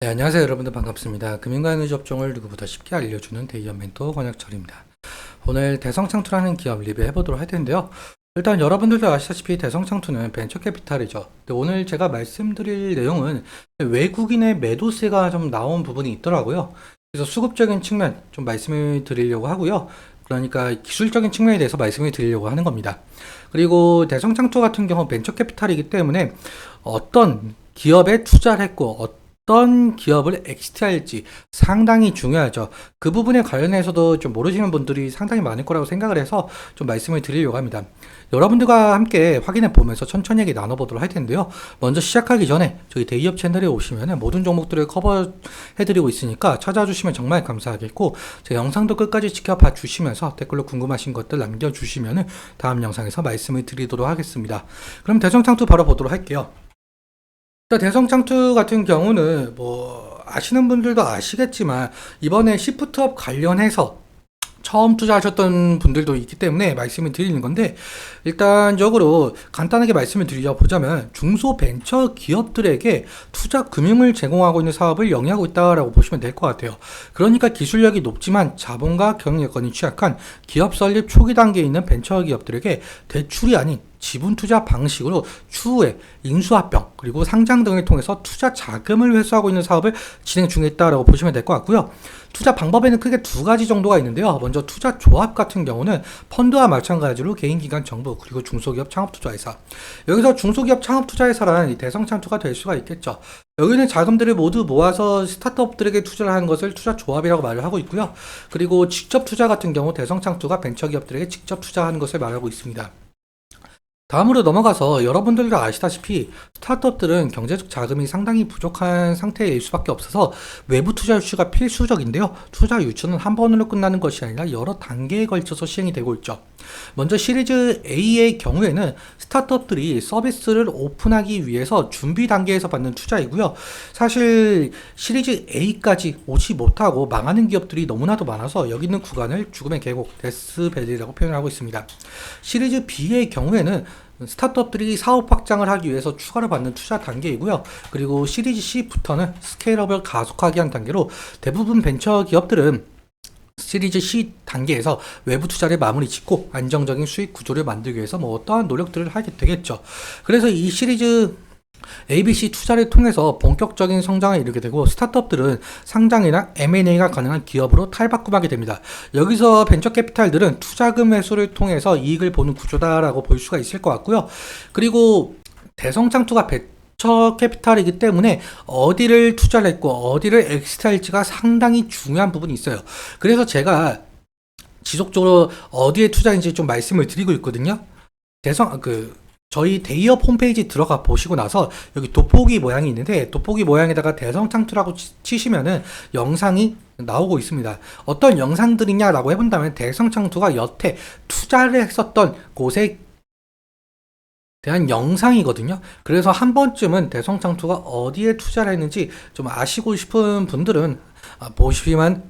네, 안녕하세요. 여러분들 반갑습니다. 금융과 에너지 업종을 누구보다 쉽게 알려주는 대기업 멘토 권혁철입니다. 오늘 대성창투라는 기업 리뷰해보도록 할 텐데요. 일단 여러분들도 아시다시피 대성창투는 벤처캐피탈이죠. 근데 오늘 제가 말씀드릴 내용은 외국인의 매도세가 좀 나온 부분이 있더라고요. 그래서 수급적인 측면 좀 말씀을 드리려고 하고요. 그러니까 기술적인 측면에 대해서 말씀을 드리려고 하는 겁니다. 그리고 대성창투 같은 경우 벤처캐피탈이기 때문에 어떤 기업에 투자를 했고 어떤 기업을 엑시트할지 상당히 중요하죠. 그 부분에 관련해서도 좀 모르시는 분들이 상당히 많을 거라고 생각을 해서 좀 말씀을 드리려고 합니다. 여러분들과 함께 확인해 보면서 천천히 얘기 나눠보도록 할 텐데요. 먼저 시작하기 전에 저희 대기업 채널에 오시면 모든 종목들을 커버해드리고 있으니까 찾아주시면 정말 감사하겠고, 제 영상도 끝까지 지켜봐 주시면서 댓글로 궁금하신 것들 남겨주시면 다음 영상에서 말씀을 드리도록 하겠습니다. 그럼 대성창투 바로 보도록 할게요. 대성창투 같은 경우는 뭐 아시는 분들도 아시겠지만 이번에 시프트업 관련해서 처음 투자하셨던 분들도 있기 때문에 말씀을 드리는 건데, 일단적으로 간단하게 말씀을 드리자면 중소벤처 기업들에게 투자 금융을 제공하고 있는 사업을 영위하고 있다라고 보시면 될 것 같아요. 그러니까 기술력이 높지만 자본과 경영 여건이 취약한 기업 설립 초기 단계에 있는 벤처 기업들에게 대출이 아닌 지분 투자 방식으로 추후에 인수합병 그리고 상장 등을 통해서 투자 자금을 회수하고 있는 사업을 진행 중에 있다라고 보시면 될 것 같고요. 투자 방법에는 크게 두 가지 정도가 있는데요. 먼저 투자 조합 같은 경우는 펀드와 마찬가지로 개인기관, 정부 그리고 중소기업 창업투자회사, 여기서 중소기업 창업투자회사라는 대성창투가 될 수가 있겠죠. 여기는 자금들을 모두 모아서 스타트업들에게 투자를 하는 것을 투자 조합이라고 말을 하고 있고요. 그리고 직접 투자 같은 경우 대성창투가 벤처기업들에게 직접 투자하는 것을 말하고 있습니다. 다음으로 넘어가서 여러분들도 아시다시피 스타트업들은 경제적 자금이 상당히 부족한 상태일 수밖에 없어서 외부 투자 유치가 필수적인데요. 투자 유치는 한 번으로 끝나는 것이 아니라 여러 단계에 걸쳐서 시행이 되고 있죠. 먼저 시리즈 A의 경우에는 스타트업들이 서비스를 오픈하기 위해서 준비 단계에서 받는 투자이고요. 사실 시리즈 A까지 오지 못하고 망하는 기업들이 너무나도 많아서 여기 있는 구간을 죽음의 계곡, 데스밸리라고 표현하고 있습니다. 시리즈 B의 경우에는 스타트업들이 사업 확장을 하기 위해서 추가로 받는 투자 단계이고요. 그리고 시리즈 C부터는 스케일업을 가속하기 위한 단계로 대부분 벤처 기업들은 시리즈 C 단계에서 외부 투자를 마무리 짓고 안정적인 수익 구조를 만들기 위해서 어떠한 노력들을 하게 되겠죠. 그래서 이 시리즈 ABC 투자를 통해서 본격적인 성장을 이루게 되고 스타트업들은 상장이나 M&A가 가능한 기업으로 탈바꿈하게 됩니다. 여기서 벤처캐피탈들은 투자금 회수를 통해서 이익을 보는 구조다라고 볼 수가 있을 것 같고요. 그리고 대성창투가 벤처캐피탈이기 때문에 어디를 투자를 했고 어디를 엑시트할지가 상당히 중요한 부분이 있어요. 그래서 제가 지속적으로 어디에 투자인지 좀 말씀을 드리고 있거든요. 저희 대기업 홈페이지 들어가 보시고 나서 여기 돋보기 모양이 있는데 돋보기 모양에다가 대성창투라고 치시면은 영상이 나오고 있습니다. 어떤 영상들이냐라고 해본다면 대성창투가 여태 투자를 했었던 곳에 대한 영상이거든요. 그래서 한 번쯤은 대성창투가 어디에 투자를 했는지 좀 아시고 싶은 분들은 보시면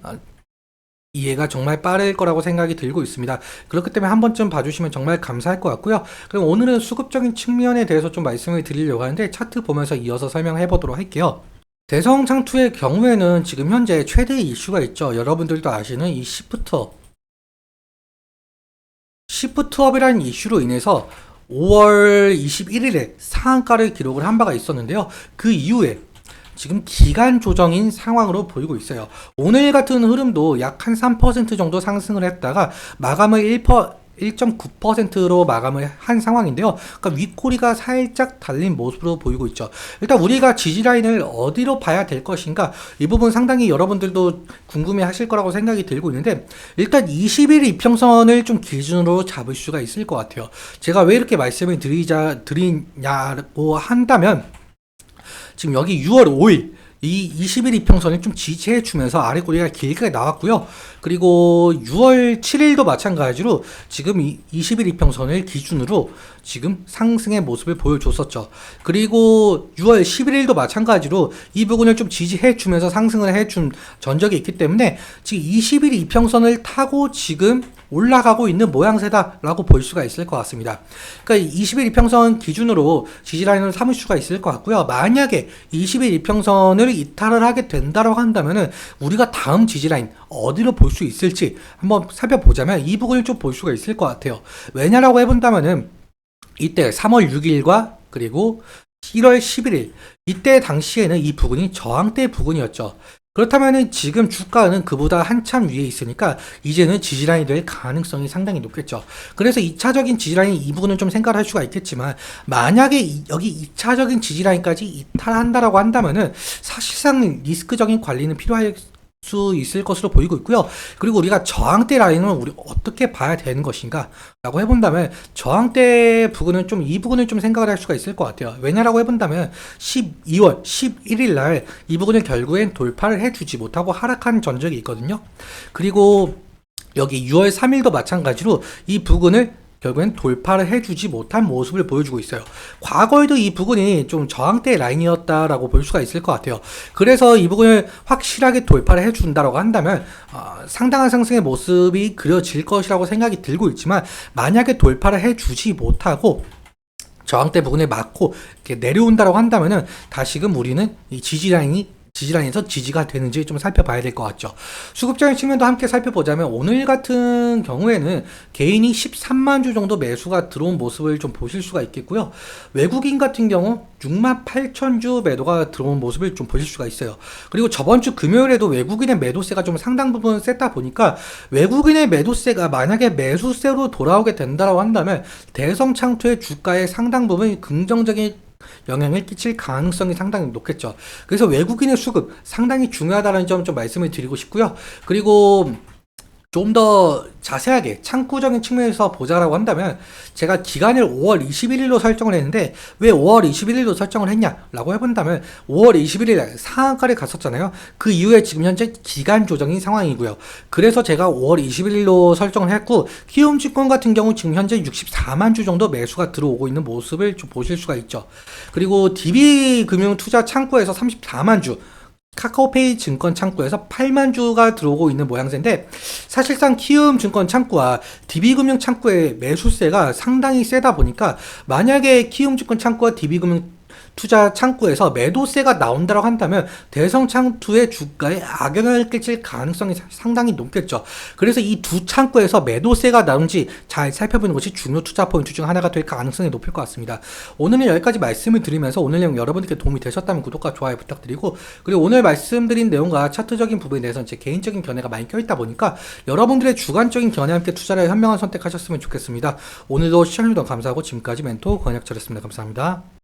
이해가 정말 빠를 거라고 생각이 들고 있습니다. 그렇기 때문에 한 번쯤 봐주시면 정말 감사할 것 같고요. 그럼 오늘은 수급적인 측면에 대해서 좀 말씀을 드리려고 하는데 차트 보면서 이어서 설명해 보도록 할게요. 대성창투의 경우에는 지금 현재 최대의 이슈가 있죠. 여러분들도 아시는 이 시프트업이라는 이슈로 인해서 5월 21일에 상한가를 기록을 한 바가 있었는데요. 그 이후에 지금 기간 조정인 상황으로 보이고 있어요. 오늘 같은 흐름도 약 한 3% 정도 상승을 했다가 마감을 1.9%로 마감을 한 상황인데요. 그러니까 윗꼬리가 살짝 달린 모습으로 보이고 있죠. 일단 우리가 지지라인을 어디로 봐야 될 것인가, 이 부분 상당히 여러분들도 궁금해 하실 거라고 생각이 들고 있는데, 일단 20일 이평선을 좀 기준으로 잡을 수가 있을 것 같아요. 제가 왜 이렇게 말씀을 드리냐고 한다면, 지금 여기 6월 5일 이 20일 이평선을 좀 지지해 주면서 아래 꼬리가 길게 나왔고요. 그리고 6월 7일도 마찬가지로 지금 이 20일 이평선을 기준으로 지금 상승의 모습을 보여줬었죠. 그리고 6월 11일도 마찬가지로 이 부분을 좀 지지해 주면서 상승을 해준 전적이 있기 때문에 지금 20일 이평선을 타고 지금 올라가고 있는 모양새다라고 볼 수가 있을 것 같습니다. 그러니까 20일 이평선 기준으로 지지라인을 삼을 수가 있을 것 같고요. 만약에 20일 이평선을 이탈을 하게 된다고 한다면은 우리가 다음 지지라인 어디로 볼 수 있을지 한번 살펴보자면 이 부분을 좀 볼 수가 있을 것 같아요. 왜냐라고 해본다면은 이때 3월 6일과 그리고 1월 11일 이때 당시에는 이 부분이 저항대 부분이었죠. 그렇다면은 지금 주가는 그보다 한참 위에 있으니까 이제는 지지라인이 될 가능성이 상당히 높겠죠. 그래서 2차적인 지지라인 이 부분은 좀 생각을 할 수가 있겠지만 만약에 여기 2차적인 지지라인까지 이탈한다라고 한다면은 사실상 리스크적인 관리는 필요할 수 있을 것으로 보이고 있고요. 그리고 우리가 저항대 라인을 우리 어떻게 봐야 되는 것인가 라고 해본다면 저항대 부분은 좀 이 부분을 좀 생각을 할 수가 있을 것 같아요. 왜냐라고 해본다면 12월 11일 날 이 부분을 결국엔 돌파를 해주지 못하고 하락한 전적이 있거든요. 그리고 여기 6월 3일도 마찬가지로 이 부분을 결국엔 돌파를 해주지 못한 모습을 보여주고 있어요. 과거에도 이 부분이 좀 저항대 라인이었다라고 볼 수가 있을 것 같아요. 그래서 이 부분을 확실하게 돌파를 해준다라고 한다면 상당한 상승의 모습이 그려질 것이라고 생각이 들고 있지만 만약에 돌파를 해주지 못하고 저항대 부분에 맞고 이렇게 내려온다라고 한다면은 다시금 우리는 이 지지라인에서 지지가 되는지 좀 살펴봐야 될 것 같죠. 수급적인 측면도 함께 살펴보자면 오늘 같은 경우에는 개인이 13만 주 정도 매수가 들어온 모습을 좀 보실 수가 있겠고요. 외국인 같은 경우 6만 8천 주 매도가 들어온 모습을 좀 보실 수가 있어요. 그리고 저번 주 금요일에도 외국인의 매도세가 좀 상당 부분 셌다 보니까 외국인의 매도세가 만약에 매수세로 돌아오게 된다고 한다면 대성창투의 주가에 상당 부분 긍정적인 영향을 끼칠 가능성이 상당히 높겠죠. 그래서 외국인의 수급 상당히 중요하다는 점 좀 말씀을 드리고 싶고요. 그리고 좀 더 자세하게 창구적인 측면에서 보자라고 한다면 제가 기간을 5월 21일로 설정을 했는데 왜 5월 21일로 설정을 했냐라고 해본다면 5월 21일 상한가를 갔었잖아요. 그 이후에 지금 현재 기간 조정인 상황이고요. 그래서 제가 5월 21일로 설정을 했고 키움증권 같은 경우 지금 현재 64만 주 정도 매수가 들어오고 있는 모습을 좀 보실 수가 있죠. 그리고 DB금융투자 창구에서 34만 주 카카오페이 증권 창구에서 8만 주가 들어오고 있는 모양새인데 사실상 키움 증권 창구와 DB금융 창구의 매수세가 상당히 세다 보니까 만약에 키움 증권 창구와 DB금융 투자 창구에서 매도세가 나온다고 한다면 대성창투의 주가에 악영향을 끼칠 가능성이 상당히 높겠죠. 그래서 이 두 창구에서 매도세가 나온지 잘 살펴보는 것이 중요 투자 포인트 중 하나가 될 가능성이 높을 것 같습니다. 오늘은 여기까지 말씀을 드리면서 오늘 내용 여러분들께 도움이 되셨다면 구독과 좋아요 부탁드리고 그리고 오늘 말씀드린 내용과 차트적인 부분에 대해서는 제 개인적인 견해가 많이 껴있다 보니까 여러분들의 주관적인 견해와 함께 투자를 현명한 선택하셨으면 좋겠습니다. 오늘도 시청해주셔서 감사하고 지금까지 멘토 권혁철이었습니다. 감사합니다.